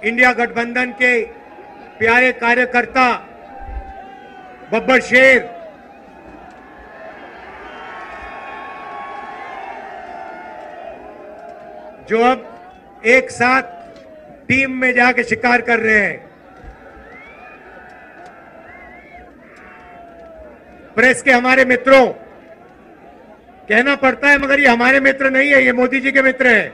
India गठबंधन के प्यारे कार्यकर्ता बब्बर शेर, जो अब एक साथ टीम में जाके शिकार कर रहे हैं। प्रेस के हमारे मित्रों, कहना पड़ता है मगर ये हमारे मित्र नहीं है, ये मोदी जी के मित्र हैं।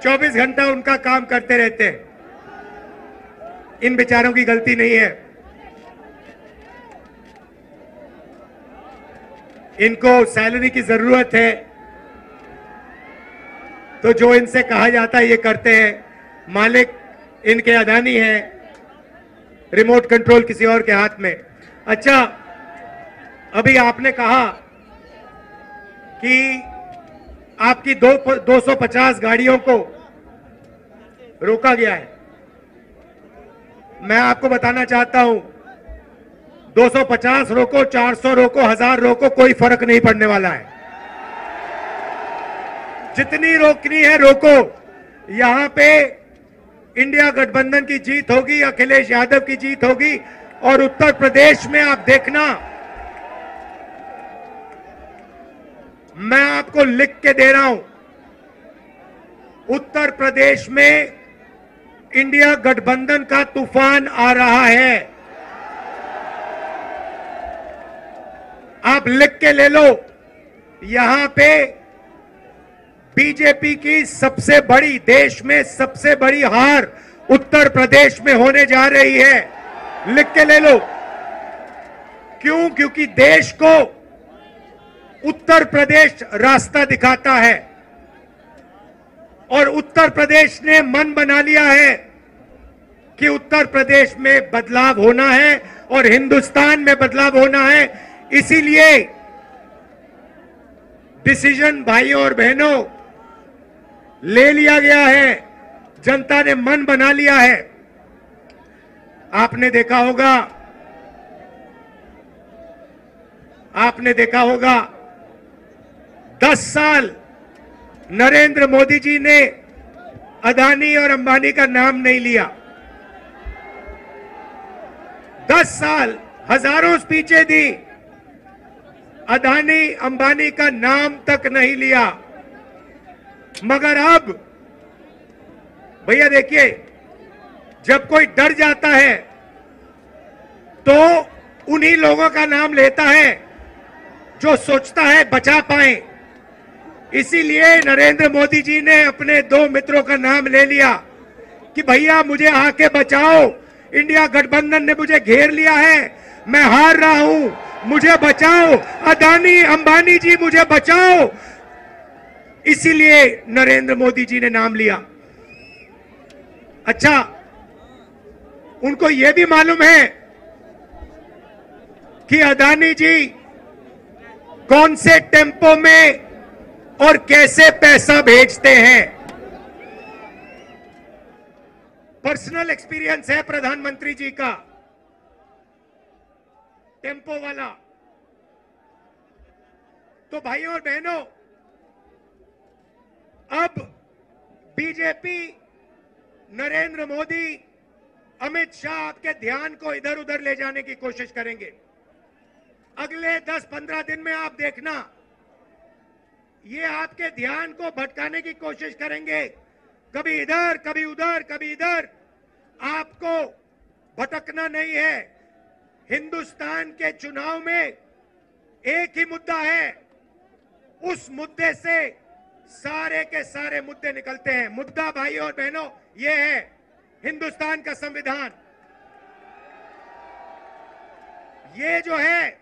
24 घंटा उनका काम करते रहते हैं। इन बेचारों की गलती नहीं है। इनको सैलरी की जरूरत है तो जो इनसे कहा जाता है ये करते हैं। मालिक इनके अदानी है, रिमोट कंट्रोल किसी और के हाथ में। अच्छा, अभी आपने कहा कि आपकी 250 गाड़ियों को रोका गया है। मैं आपको बताना चाहता हूं, 250 रोको, 400 रोको, 1000 रोको, कोई फर्क नहीं पड़ने वाला है। जितनी रोकनी है रोको। यहां पे इंडिया गठबंधन की जीत होगी, अखिलेश यादव की जीत होगी। और उत्तर प्रदेश में आप देखना, मैं आपको लिख के दे रहा हूं, उत्तर प्रदेश में इंडिया गठबंधन का तूफान आ रहा है। आप लिख के ले लो। यहां पे बीजेपी की सबसे बड़ी, देश में सबसे बड़ी हार उत्तर प्रदेश में होने जा रही है। लिख के ले लो। क्यों? क्योंकि देश को उत्तर प्रदेश रास्ता दिखाता है और उत्तर प्रदेश ने मन बना लिया है कि उत्तर प्रदेश में बदलाव होना है और हिंदुस्तान में बदलाव होना है। इसीलिए डिसीजन भाइयों और बहनों ले लिया गया है। जनता ने मन बना लिया है। आपने देखा होगा 10 साल नरेंद्र मोदी जी ने अदानी और अंबानी का नाम नहीं लिया। 10 साल हजारों स्पीचें दी, अदानी अंबानी का नाम तक नहीं लिया। मगर अब भैया देखिए, जब कोई डर जाता है तो उन्हीं लोगों का नाम लेता है जो सोचता है बचा पाए। इसीलिए नरेंद्र मोदी जी ने अपने 2 मित्रों का नाम ले लिया कि भैया मुझे आके बचाओ, इंडिया गठबंधन ने मुझे घेर लिया है, मैं हार रहा हूं, मुझे बचाओ, अदानी अंबानी जी मुझे बचाओ। इसीलिए नरेंद्र मोदी जी ने नाम लिया। अच्छा, उनको यह भी मालूम है कि अदानी जी कौन से टेम्पो में और कैसे पैसा भेजते हैं। पर्सनल एक्सपीरियंस है प्रधानमंत्री जी का, टेम्पो वाला। तो भाइयों और बहनों, अब बीजेपी, नरेंद्र मोदी, अमित शाह आपके ध्यान को इधर उधर ले जाने की कोशिश करेंगे। अगले 10-15 दिन में आप देखना, ये आपके ध्यान को भटकाने की कोशिश करेंगे। कभी इधर, कभी उधर, कभी इधर। आपको भटकना नहीं है। हिंदुस्तान के चुनाव में एक ही मुद्दा है, उस मुद्दे से सारे के सारे मुद्दे निकलते हैं। मुद्दा भाइयों और बहनों ये है हिंदुस्तान का संविधान। ये जो है,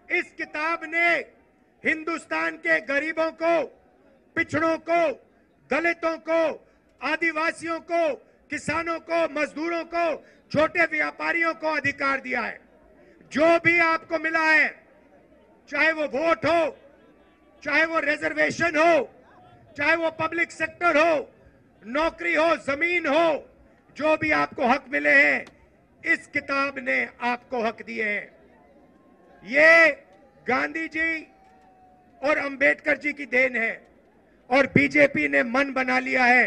इस किताब ने हिंदुस्तान के गरीबों को, पिछड़ों को, दलितों को, आदिवासियों को, किसानों को, मजदूरों को, छोटे व्यापारियों को अधिकार दिया है। जो भी आपको मिला है, चाहे वो वोट हो, चाहे वो रिजर्वेशन हो, चाहे वो पब्लिक सेक्टर हो, नौकरी हो, जमीन हो, जो भी आपको हक मिले हैं, इस किताब ने आपको हक दिए हैं। ये गांधी जी और अंबेडकर जी की देन है और बीजेपी ने मन बना लिया है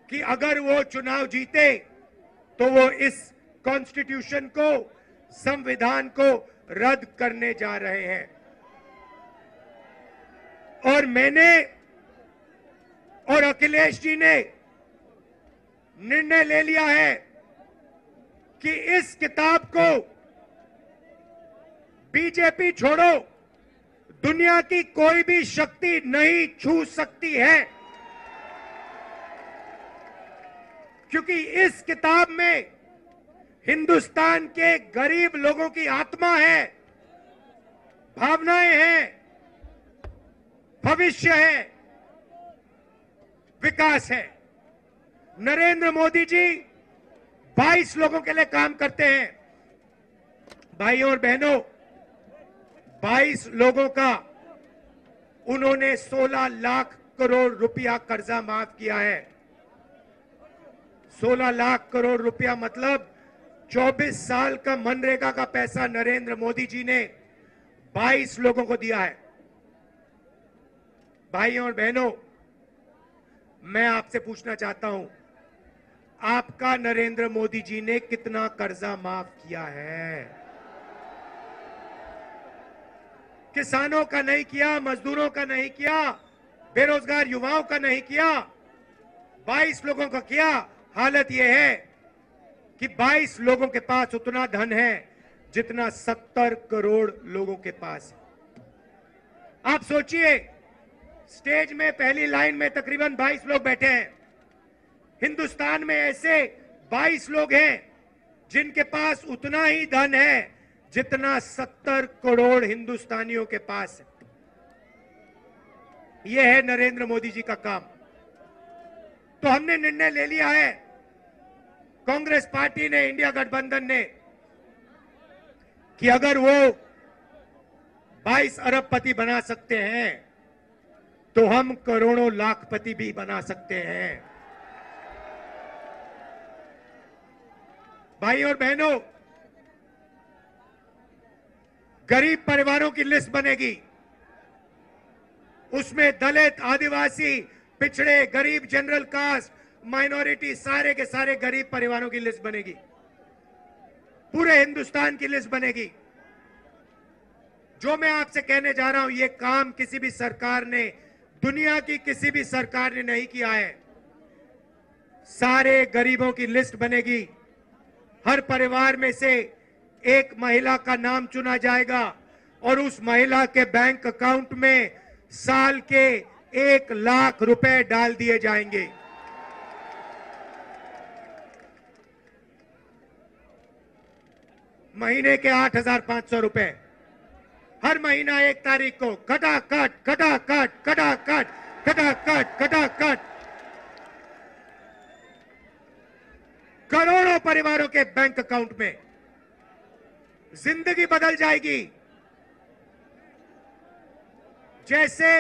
कि अगर वो चुनाव जीते तो वो इस कॉन्स्टिट्यूशन को, संविधान को रद्द करने जा रहे हैं। और मैंने और अखिलेश जी ने निर्णय ले लिया है कि इस किताब को बीजेपी छोड़ो दुनिया की कोई भी शक्ति नहीं छू सकती है, क्योंकि इस किताब में हिंदुस्तान के गरीब लोगों की आत्मा है, भावनाएं हैं, भविष्य है, विकास है। नरेंद्र मोदी जी 22 लोगों के लिए काम करते हैं। भाइयों और बहनों, 22 लोगों का उन्होंने 16 लाख करोड़ रुपया कर्जा माफ किया है। 16 लाख करोड़ रुपया मतलब 24 साल का मनरेगा का पैसा नरेंद्र मोदी जी ने 22 लोगों को दिया है। भाइयों और बहनों, मैं आपसे पूछना चाहता हूं, आपका नरेंद्र मोदी जी ने कितना कर्जा माफ किया है? किसानों का नहीं किया, मजदूरों का नहीं किया, बेरोजगार युवाओं का नहीं किया, 22 लोगों का किया। हालत यह है कि 22 लोगों के पास उतना धन है जितना 70 करोड़ लोगों के पास है। आप सोचिए, स्टेज में पहली लाइन में तकरीबन 22 लोग बैठे हैं। हिंदुस्तान में ऐसे 22 लोग हैं जिनके पास उतना ही धन है जितना 70 करोड़ हिंदुस्तानियों के पास है। यह है नरेंद्र मोदी जी का काम। तो हमने निर्णय ले लिया है, कांग्रेस पार्टी ने, इंडिया गठबंधन ने, कि अगर वो 22 अरबपति बना सकते हैं तो हम करोड़ों लाखपति भी बना सकते हैं। भाई और बहनों, गरीब परिवारों की लिस्ट बनेगी। उसमें दलित, आदिवासी, पिछड़े, गरीब, जनरल कास्ट, माइनॉरिटी, सारे के सारे गरीब परिवारों की लिस्ट बनेगी। पूरे हिंदुस्तान की लिस्ट बनेगी। जो मैं आपसे कहने जा रहा हूं, यह काम किसी भी सरकार ने, दुनिया की किसी भी सरकार ने नहीं किया है। सारे गरीबों की लिस्ट बनेगी। हर परिवार में से एक महिला का नाम चुना जाएगा और उस महिला के बैंक अकाउंट में साल के 1 लाख रुपए डाल दिए जाएंगे। महीने के 8,500 रुपए हर महीना 1 तारीख को खटाखट खटाखट खटाखट खटाखट खटाखट करोड़ों परिवारों के बैंक अकाउंट में। जिंदगी बदल जाएगी। जैसे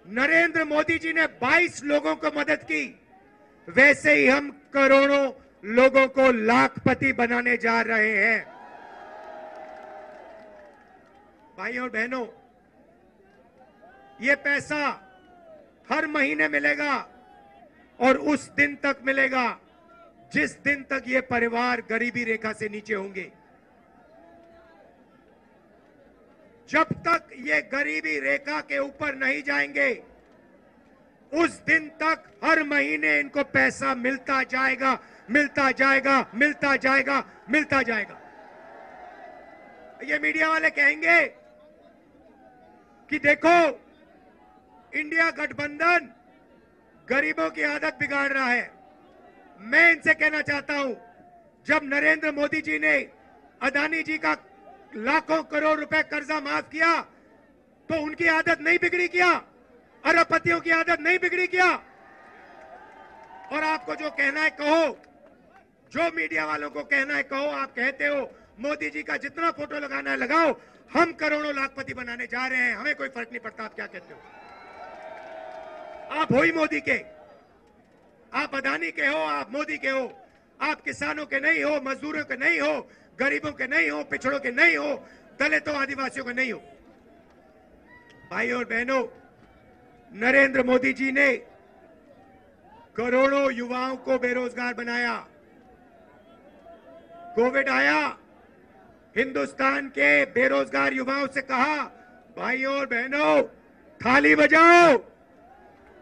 नरेंद्र मोदी जी ने 22 लोगों को मदद की, वैसे ही हम करोड़ों लोगों को लाखपति बनाने जा रहे हैं। भाइयों और बहनों, यह पैसा हर महीने मिलेगा और उस दिन तक मिलेगा जिस दिन तक ये परिवार गरीबी रेखा से नीचे होंगे। जब तक ये गरीबी रेखा के ऊपर नहीं जाएंगे, उस दिन तक हर महीने इनको पैसा मिलता जाएगा, मिलता जाएगा, मिलता जाएगा, मिलता जाएगा। ये मीडिया वाले कहेंगे कि देखो, इंडिया गठबंधन गरीबों की आदत बिगाड़ रहा है। मैं इनसे कहना चाहता हूं, जब नरेंद्र मोदी जी ने अदानी जी का लाखों करोड़ रुपए कर्जा माफ किया तो उनकी आदत नहीं बिगड़ी क्या? अरबपतियों की आदत नहीं बिगड़ी क्या? और आपको जो कहना है कहो, जो मीडिया वालों को कहना है कहो। आप कहते हो मोदी जी का जितना फोटो लगाना है लगाओ, हम करोड़ों लाखपति बनाने जा रहे हैं, हमें कोई फर्क नहीं पड़ता आप क्या कहते हो। आप हो ही मोदी के, आप अदानी के हो, आप मोदी के हो। आप किसानों के नहीं हो, मजदूरों के नहीं हो, गरीबों के नहीं हो, पिछड़ों के नहीं हो, दलितों, आदिवासियों के नहीं हो। भाइयों और बहनों, नरेंद्र मोदी जी ने करोड़ों युवाओं को बेरोजगार बनाया। कोविड आया, हिंदुस्तान के बेरोजगार युवाओं से कहा, भाइयों और बहनों, थाली बजाओ,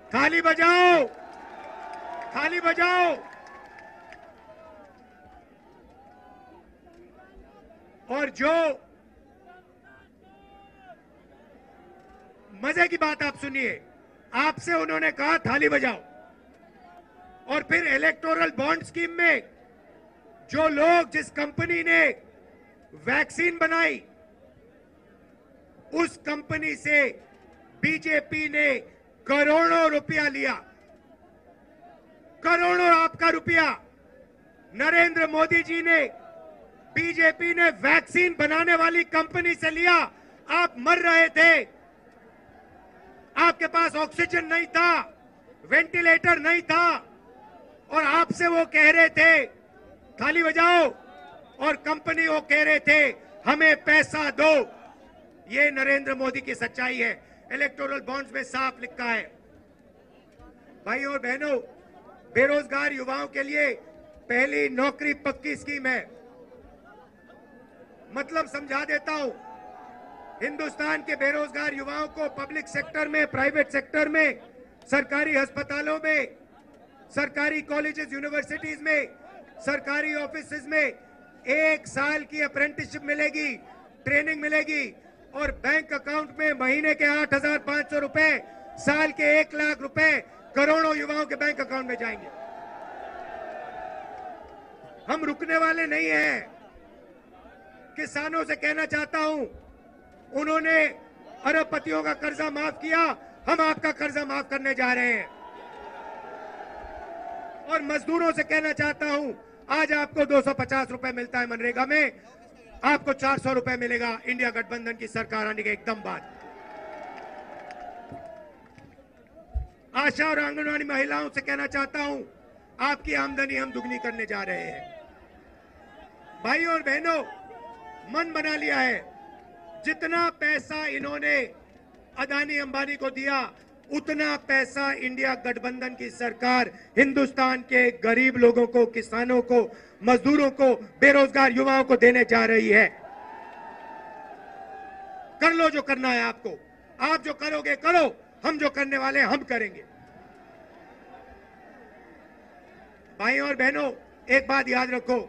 थाली बजाओ, थाली बजाओ। और जो मजे की बात आप सुनिए, आपसे उन्होंने कहा थाली बजाओ, और फिर इलेक्टोरल बॉन्ड स्कीम में जो लोग, जिस कंपनी ने वैक्सीन बनाई, उस कंपनी से बीजेपी ने करोड़ों रुपया लिया। करोड़ों आपका रुपया नरेंद्र मोदी जी ने, बीजेपी ने वैक्सीन बनाने वाली कंपनी से लिया। आप मर रहे थे, आपके पास ऑक्सीजन नहीं था, वेंटिलेटर नहीं था, और आपसे वो कह रहे थे थाली बजाओ, और कंपनी वो कह रहे थे हमें पैसा दो। ये नरेंद्र मोदी की सच्चाई है। इलेक्टोरल बॉन्ड्स में साफ लिखा है। भाइयों और बहनों, बेरोजगार युवाओं के लिए पहली नौकरी पक्की स्कीम है। मतलब समझा देता हूं, हिंदुस्तान के बेरोजगार युवाओं को पब्लिक सेक्टर में, प्राइवेट सेक्टर में, सरकारी अस्पतालों में, सरकारी कॉलेजेस, यूनिवर्सिटीज में, सरकारी ऑफिसेज में 1 साल की अप्रेंटिसशिप मिलेगी, ट्रेनिंग मिलेगी, और बैंक अकाउंट में महीने के 8,500 रुपए, साल के 1 लाख रुपए करोड़ों युवाओं के बैंक अकाउंट में जाएंगे। हम रुकने वाले नहीं हैं। किसानों से कहना चाहता हूं, उन्होंने अरबपतियों का कर्जा माफ किया, हम आपका कर्जा माफ करने जा रहे हैं। और मजदूरों से कहना चाहता हूं, आज आपको 250 रुपए मिलता है मनरेगा में, आपको 400 रुपए मिलेगा इंडिया गठबंधन की सरकार आने के एकदम बाद। आशा और आंगनवाड़ी महिलाओं से कहना चाहता हूं, आपकी आमदनी हम दुगनी करने जा रहे हैं। भाइयों और बहनों, मन बना लिया है, जितना पैसा इन्होंने अदानी अंबानी को दिया, उतना पैसा इंडिया गठबंधन की सरकार हिंदुस्तान के गरीब लोगों को, किसानों को, मजदूरों को, बेरोजगार युवाओं को देने जा रही है। कर लो जो करना है आपको, आप जो करोगे करो, हम जो करने वाले हैं हम करेंगे। भाइयों और बहनों, एक बात याद रखो,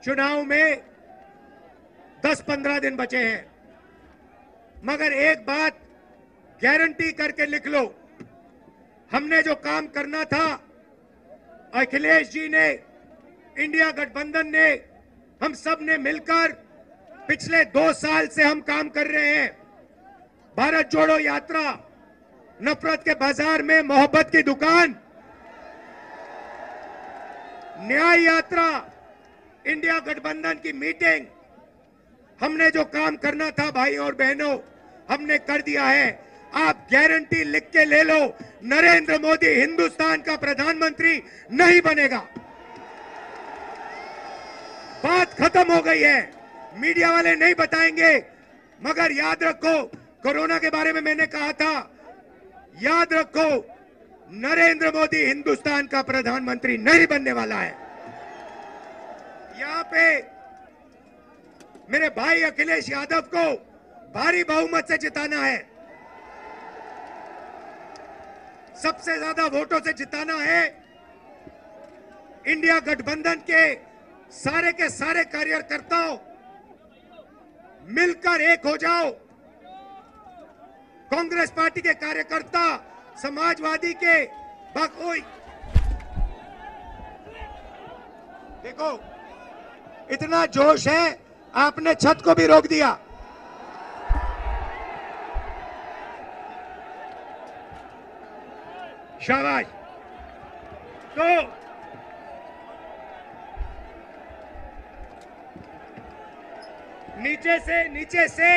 चुनाव में 10-15 दिन बचे हैं, मगर एक बात गारंटी करके लिख लो, हमने जो काम करना था, अखिलेश जी ने, इंडिया गठबंधन ने, हम सब ने मिलकर पिछले 2 साल से हम काम कर रहे हैं। भारत जोड़ो यात्रा, नफरत के बाजार में मोहब्बत की दुकान, न्याय यात्रा, इंडिया गठबंधन की मीटिंग, हमने जो काम करना था भाइयों और बहनों, हमने कर दिया है। आप गारंटी लिख के ले लो, नरेंद्र मोदी हिंदुस्तान का प्रधानमंत्री नहीं बनेगा। बात खत्म हो गई है, मीडिया वाले नहीं बताएंगे, मगर याद रखो, कोरोना के बारे में मैंने कहा था, याद रखो, नरेंद्र मोदी हिंदुस्तान का प्रधानमंत्री नहीं बनने वाला है। यहां पे मेरे भाई अखिलेश यादव को भारी बहुमत से जिताना है, सबसे ज्यादा वोटों से जिताना है। इंडिया गठबंधन के सारे कार्यकर्ताओं मिलकर एक हो जाओ। कांग्रेस पार्टी के कार्यकर्ता, समाजवादी के, बाकोई, देखो इतना जोश है, आपने छत को भी रोक दिया। शाबाश। तो नीचे से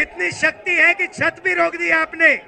इतनी शक्ति है कि छत भी रोक दी आपने।